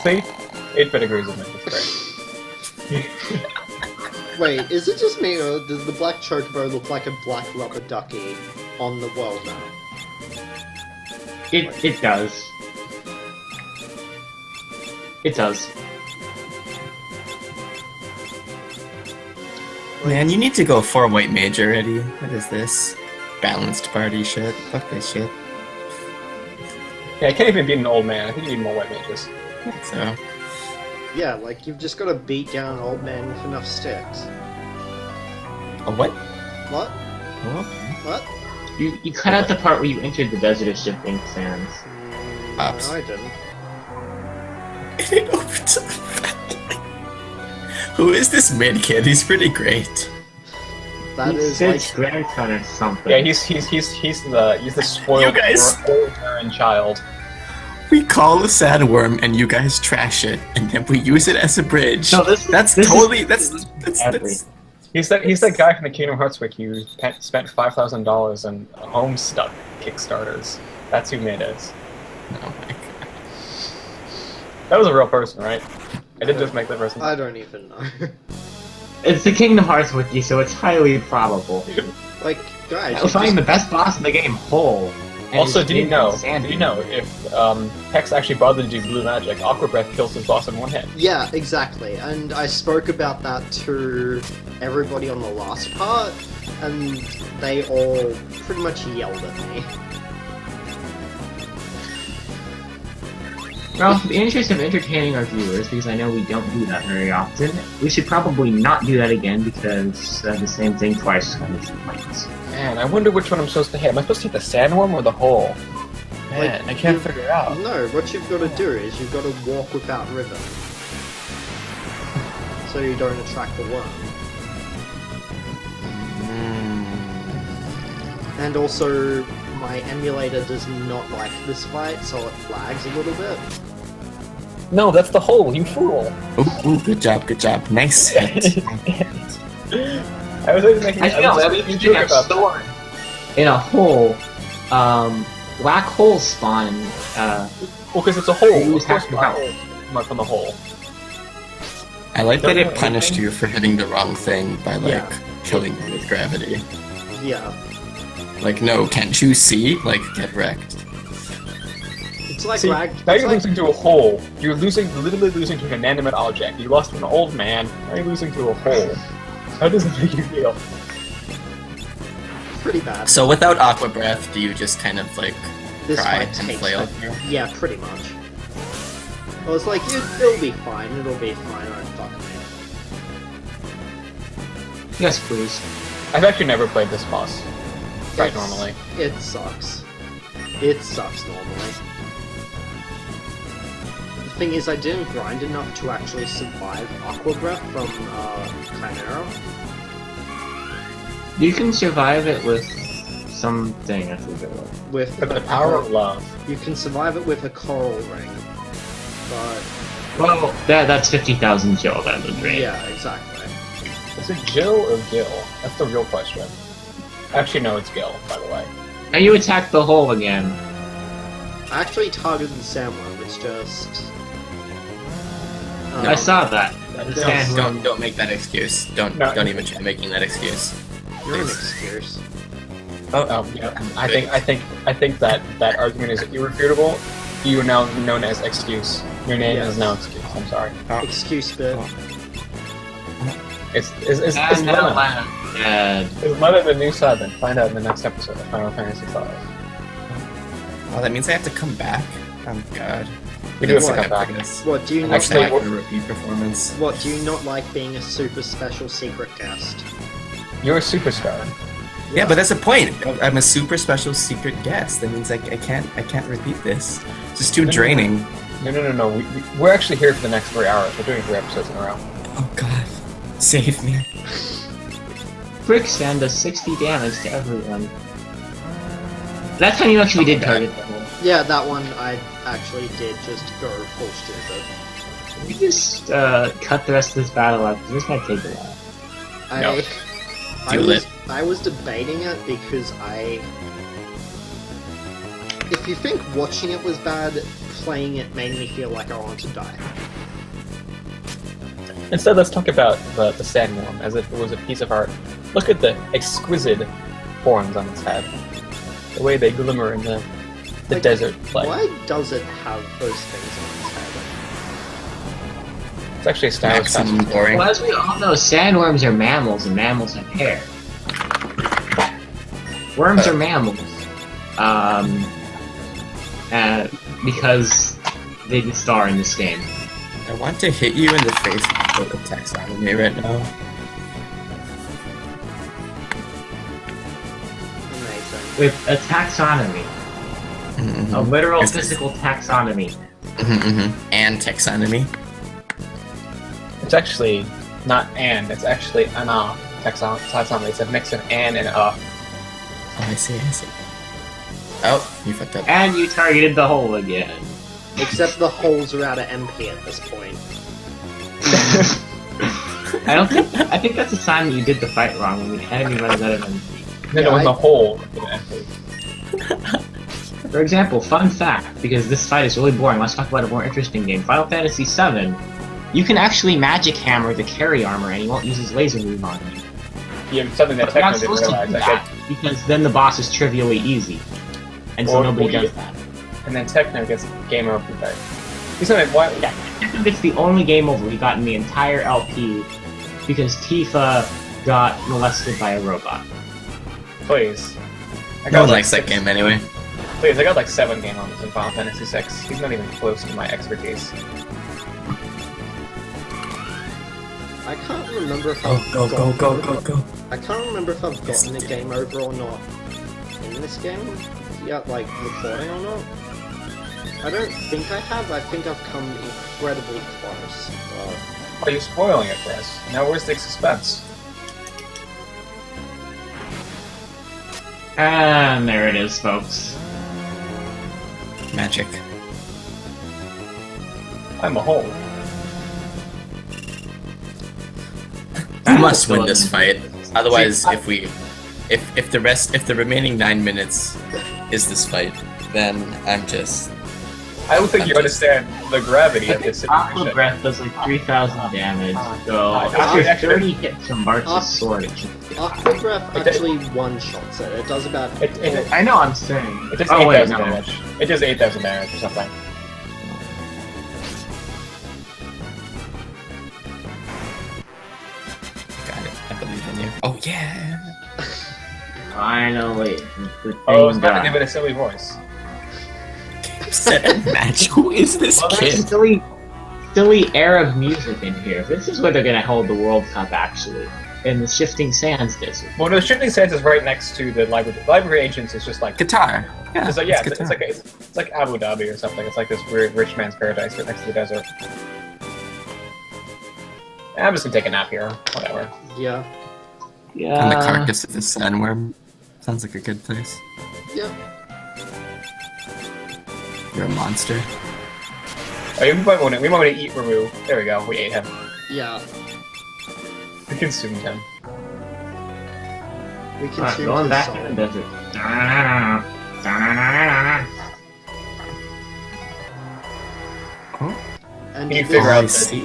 See? 8-bit agrees with me. It's great. Wait, is it just me, or does the black chocobo look like a black rubber ducky on the world map? It does. It does. Man, you need to go 4 white mage already. What is this? Balanced party shit. Fuck this shit. Yeah, I can't even beat an old man. I think you need more white mages. So, Yeah, like, you've just got to beat down an old man with enough sticks. a what? What? Oh, What? You cut out the part where you entered the desert of shifting sands. Ops. No, I didn't. it opens up. Who is this mid kid? He's pretty great. That He's is Sid's like... grandson or something. Yeah, he's the spoiled You guys- and child. We call a sandworm and you guys trash it, and then we use it as a bridge. No, this is totally. That's He's that guy from the Kingdom Hearts wiki who spent $5,000 on Homestuck Kickstarters. That's who Mid is. Oh my god. That was a real person, right? I didn't just make that person. I don't even know. It's the Kingdom Hearts wiki, so it's highly probable. Like, guys, I'll find the best boss in the game whole. and Also, his did you name know? is Sandy. Did you know if Hex actually bothered to do blue magic, Aqua Breath kills his boss in one hit? Yeah, exactly. And I spoke about that to everybody on the last part, and they all pretty much yelled at me. Well, in the interest of entertaining our viewers, because I know we don't do that very often, we should probably not do that again because the same thing twice is going to be points. Man, I wonder which one I'm supposed to hit. Am I supposed to hit the sandworm or the hole? Man, I can't figure it out. No, what you've got to do is you've got to walk without rhythm. So you don't attract the worm. And also, my emulator does not like this fight, so it lags a little bit. No, that's the hole, you fool! Ooh, good job. Nice hit. I was always making. I know, was if you joking have about sword in a hole, black holes spawn, Well, because it's a hole. You Of course, have to black help. holes come out from the hole. I like that Don't it know punished anything. you for hitting the wrong thing by like Yeah. killing you with gravity. Yeah. Like, no, can't you see? Like, get wrecked. It's like See, rag... now it's you're like- losing to a hole. You're literally losing to an inanimate object. You lost to an old man. Now you're losing to a hole. How does it make you feel? pretty bad. So without Aqua Breath, do you just kind of like This cry fight and takes flail? like... Yeah, pretty much. Well, it's like, it'll be fine, I don't fuck me. yes please. I've actually never played this boss. Right, It's- normally. It sucks. It sucks normally. The thing is, I didn't grind enough to actually survive Aqua Breath from Chimera. You can survive it with something, I forget what. With But the power of love. You can survive it with a coral ring. But, Well, that's 50,000 Jill down the drain. yeah, exactly. Is it Jill or Gil? That's the real question. Actually, no, it's Gil, by the way. Now you attack the hole again. I actually targeted the sandworm, it's just... I saw that. Don't make that excuse. Don't even try making that excuse. You're an excuse. Oh, yeah. I think that argument is irrefutable. You are now known as Excuse. Your name Yes. is now Excuse. I'm sorry. Excuse bit. It's And Lemon. Dead. Is Lemon the new 7? Find out in the next episode of Final Fantasy V. Oh, that means I have to come back? Oh god. We do have to Sign come up back. for this. What, do you not Actually, Actually, like... like a repeat performance. What, do you not like being a super special secret guest? You're a superstar. Yeah, but that's the point. I'm a super special secret guest. That means I can't repeat this. It's just too draining. No. We're actually here for the next 3 hours. We're doing 3 episodes in a row. Oh god. Save me. Quicksand does 60 damage to everyone. That time you actually did target the hole. Yeah, that one I actually did just go full stupid. We just cut the rest of this battle up. This might take a while. No. I was debating it because I if you think watching it was bad, playing it made me feel like I wanted to die. Instead, let's talk about the sandworm as if it was a piece of art. Look at the exquisite horns on its head. The way they glimmer in the Like, desert light. Why does it have those things on its head? It's actually a stylish Maximum costume. boring. Well, as we all know, sandworms are mammals, and mammals have hair. Worms are mammals. Because they did star in this game. I want to hit you in the face with the taxonomy right now. Amazing. With a taxonomy. Mm-hmm. A literal Is this- physical taxonomy. And taxonomy. It's actually not and, it's actually an taxonomy. It's a mix of an and Oh, I see. Oh, you fucked up. And you targeted the hole again. Except the holes are out of MP at this point. I think that's a sign that you did the fight wrong when the enemy runs out of MP. Then it was a hole. For example, fun fact, because this fight is really boring, let's talk about a more interesting game. Final Fantasy VII, you can actually magic hammer the carry armor and he won't use his laser move on you. Yeah, something that But you're not Techno didn't supposed to do realize. that, because then the boss is trivially easy. And so Or nobody we- does that. And then Techno gets game over there. He's like, why? Yeah, it's the only game over we got in the entire LP because Tifa got molested by a robot. Please. No one likes that game anyway. Please, I got like 7 game moments in Final Fantasy VI. He's not even close to my expertise. I can't remember if Go, I've go, go, go, go, go. I can't remember if I've gotten a game over or not in this game. Yeah, like recording or not. I don't think I have. I think I've come incredibly close. Oh, you're spoiling it for us. Now where's the suspense? And there it is, folks. Magic. I'm a hole. You must win this fight. Otherwise, if the remaining 9 minutes is this fight, then I'm just. I don't think you understand the gravity of this Aqua situation. Breath does like 3,000 damage, so Actually- after 30 hits from Bartz's sword, it should Aqua Breath actually one-shots it. It does about... I know I'm saying. It does Oh, wait, 8,000 no. damage. It does 8,000 damage or something. Got it. I believe in you. Oh yeah. Finally. The Oh, I was thing about to done. give it a silly voice. Set a match. Who is this Well, there's kid? silly Arab music in here. This is where they're gonna hold the World Cup, actually. In the Shifting Sands Desert. Well, the Shifting Sands is right next to the library. The library agents is just like Guitar. Yeah. it's like yeah, it's guitar. it's like Abu Dhabi or something. It's like this weird rich man's paradise right next to the desert. I'm just gonna take a nap here. Whatever. Yeah. Yeah. And the carcass of the sandworm. Sounds like a good place. Yeah. You're a monster. Oh, we might want to eat Ramu. There we go. We ate him. Yeah. We consumed him. We Alright, consumed going his back soul. to the desert. Da-na-na-na. And Can you this- figure Oh, out I see.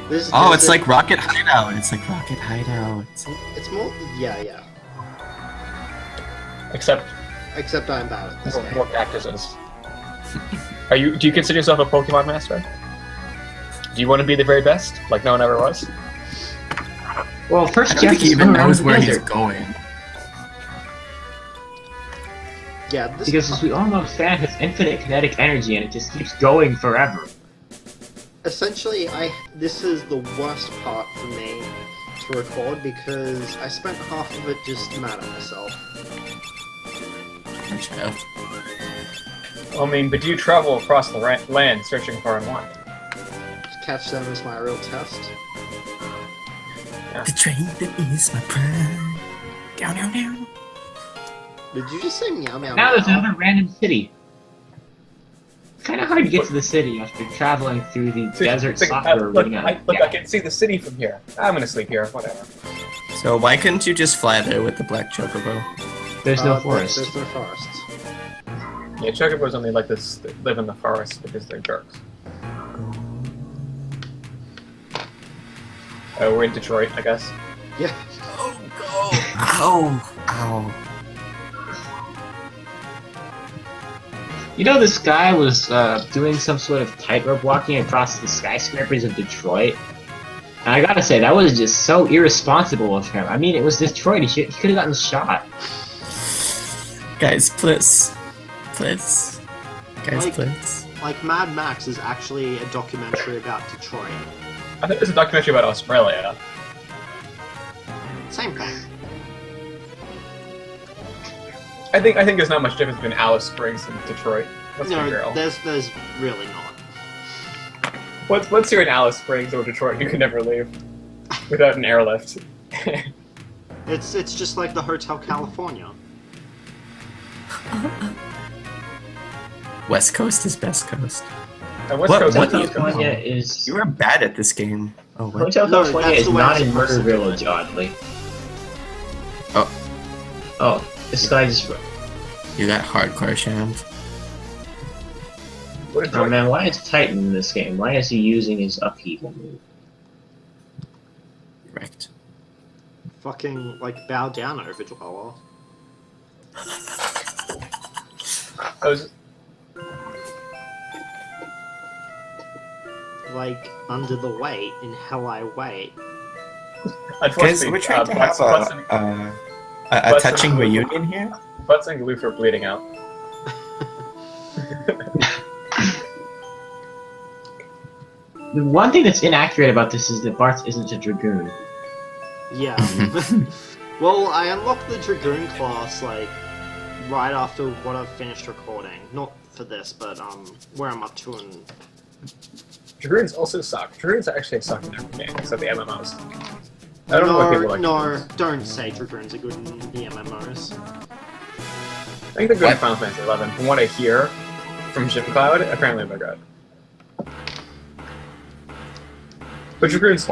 this Oh, it's desert- like Rocket Hideout. It's like Rocket Hideout. It's more... Yeah. Except Except I'm bad at this game. more cactuses. Do you consider yourself a Pokemon master? Do you want to be the very best, like no one ever was? Well, I first don't you have think to he even swim around knows the where he's desert. going. Yeah, this Because as we all know, sand has infinite kinetic energy and it just keeps going forever. essentially, this is the worst part for me to record because I spent half of it just mad at myself. Poor child. I mean, but do you travel across the land searching for unwanted? To catch them is my real test. The train that is my pride. Down, down, down. Did you just say meow meow Now there's meow? another random city. It's kind of hard to get to the city after traveling through the desert soccer look, arena. I can see the city from here. I'm gonna sleep here. Whatever. So why couldn't you just fly there with the black chocobo? There's no forest. There's no forest. Yeah, chocobos only like this live in the forest because they're jerks. Oh, we're in Detroit, I guess. Yeah. Ow! Ow! You know, this guy was doing some sort of tightrope walking across the skyscrapers of Detroit. And I gotta say, that was just so irresponsible of him. I mean, it was Detroit. He could have gotten shot. Guys, please. Please. Guys, please. Like, Mad Max is actually a documentary about Detroit. I think there's a documentary about Australia. Same thing. I think there's not much difference between Alice Springs and Detroit. Let's be No, real. there's really not. Once you're in Alice Springs or Detroit, you can never leave without an airlift. It's just like the Hotel California. West Coast is best coast. And West What- Coast what is East Coast. California is... You are bad at this game. Oh, what? Hotel No, California that's is the way not it's in Murder supposed to do Village, it. oddly. Oh. Oh, this guy just... You got hardcore shammed. What a Oh joke. man, why is Titan in this game? Why is he using his upheaval move? Correct. Fucking, like, bow down, Overdweller. I was, Like, under the weight, in hell I wait. Guys, unfortunately, we're trying to have a Butts touching and- reunion here. Butts and Luke are bleeding out. The one thing that's inaccurate about this is that Bart isn't a Dragoon. Yeah. Well, I unlocked the Dragoon class, like, right after what I've finished recording. Not for this, but, where I'm up to in... Dragoons also suck. Dragoons actually suck in every game, except the MMOs. I don't know why people like Dragoons. Don't say Dragoons are good in the MMOs. I think they're good in Final Fantasy 11. From what I hear from Jim Cloud, apparently they're good. But Dragoons,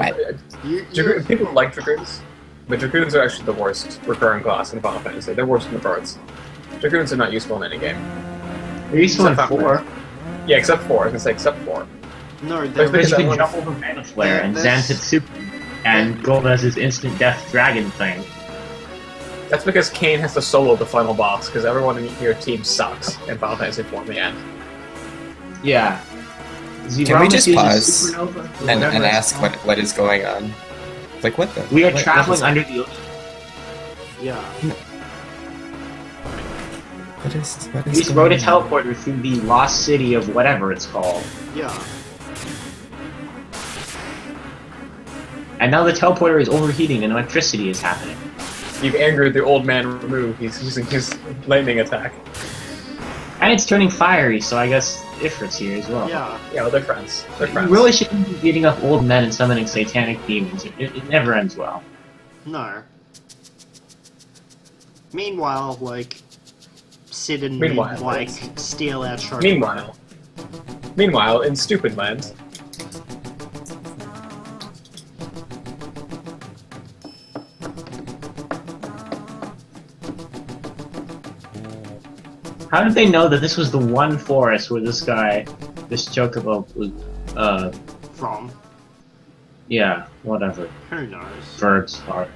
people like Dragoons, but Dragoons are actually the worst recurring class in Final Fantasy. They're worse than the Bards. Dragoons are not useful in any game. They're useful in Except 4. Yeah, except 4. I was gonna say except 4. No, There's Because you that can one- jump over Mana Flare and There's- Zantetsuki and Golbez's instant death dragon thing. That's because Kain has to solo the final boss, because everyone in your team sucks in Final Fantasy 4 in the end. Yeah. Can we just uses pause Supernova. and Whatever it's ask called. what is going on? Like, what the? We are what traveling is- under the ocean. yeah. What is We just going rode a on? teleporter through the lost city of whatever it's called. Yeah. And now the teleporter is overheating and electricity is happening. You've angered the old man Remu. He's using his lightning attack. And it's turning fiery, so I guess Ifrit's here as well. Yeah. Yeah, well, they're friends. They're You friends. really shouldn't be beating up old men and summoning satanic demons. It never ends well. No. Meanwhile, like, Sid and me, Meanwhile, like, yes. steal our trophy. Meanwhile, in Stupid Land, How did they know that this was the one forest where this guy, this chocobo, was, From? yeah, whatever. Who knows? Birds are.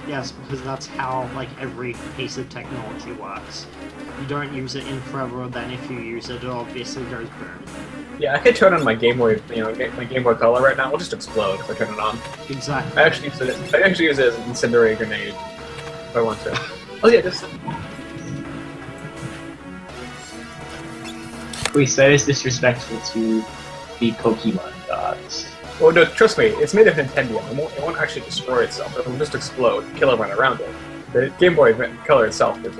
Yes, because that's how, like, every piece of technology works. You don't use it in forever, then if you use it, it obviously goes boom. yeah, I could turn on my Game Boy, my Game Boy Color right now. It'll just explode if I turn it on. Exactly. I actually use it as an incendiary grenade if I want to. Oh yeah, just Please, that is disrespectful to the Pokemon gods. well, no, trust me, it's made of Nintendo. It won't actually destroy itself. It'll just explode, kill everyone around it. The Game Boy Color itself, it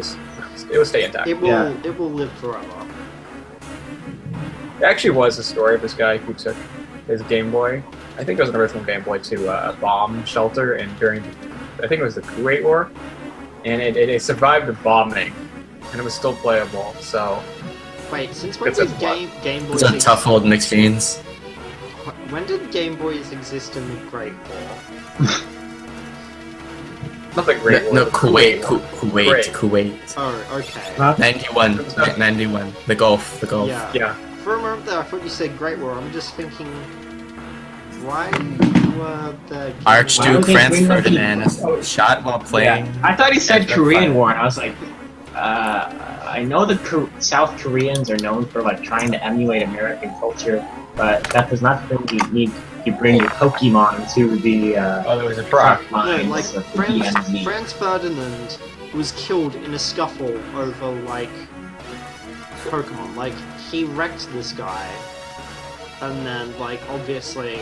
will stay intact. It will, Yeah. it will live forever. There actually was a story of this guy who took his Game Boy, I think it was an original Game Boy, to a bomb shelter, and during, I think it was the Kuwait War, and it survived the bombing, and it was still playable, so... Wait, since when It's a did Game It's Boys a tough old mixed beans. When did Game Boys exist in the Great War? Not the Great War. No, the Kuwait, War. Kuwait. Oh, okay. Huh? 91. The Gulf. Yeah. Yeah. For a moment there, I thought you said Great War. I'm just thinking, why were the Why Archduke would they Franz bring up Ferdinand people? is shot while playing. I thought he said FFWiki. Korean War, and I was like, I know the South Koreans are known for like trying to emulate American culture, but that does not mean you bring your Pokemon to the Oh, there was a truck. No, lines like of the DMZ. Franz Ferdinand was killed in a scuffle over like Pokemon. Like he wrecked this guy, and then like obviously,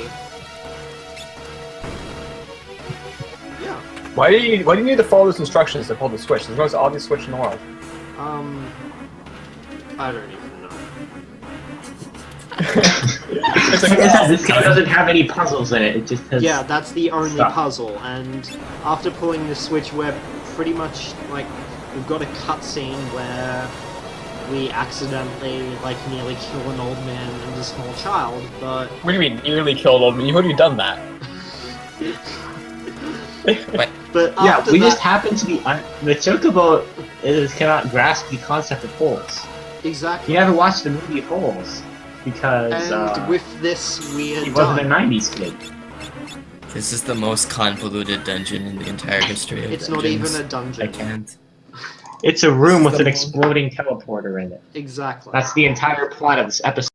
yeah. Why do you need to follow those instructions to pull the switch? It's the most obvious switch in the world. I don't even know. It's like, This game doesn't have any puzzles in it. It just has. Yeah, that's the only Stuff. puzzle, and after pulling the switch, we're pretty much like we've got a cutscene where we accidentally like nearly kill an old man and a small child, but what do you mean nearly killed old man? You would have done that. but Yeah, after we that, just happen to be. The Chocobo cannot grasp the concept of holes. exactly. You never watched the movie Holes because And with this, we are he wasn't a done. '90s kid. This is the most convoluted dungeon in the entire history of It's not dungeons. even a dungeon. I can't. It's a room with an exploding teleporter in it. Exactly. That's the entire plot of this episode.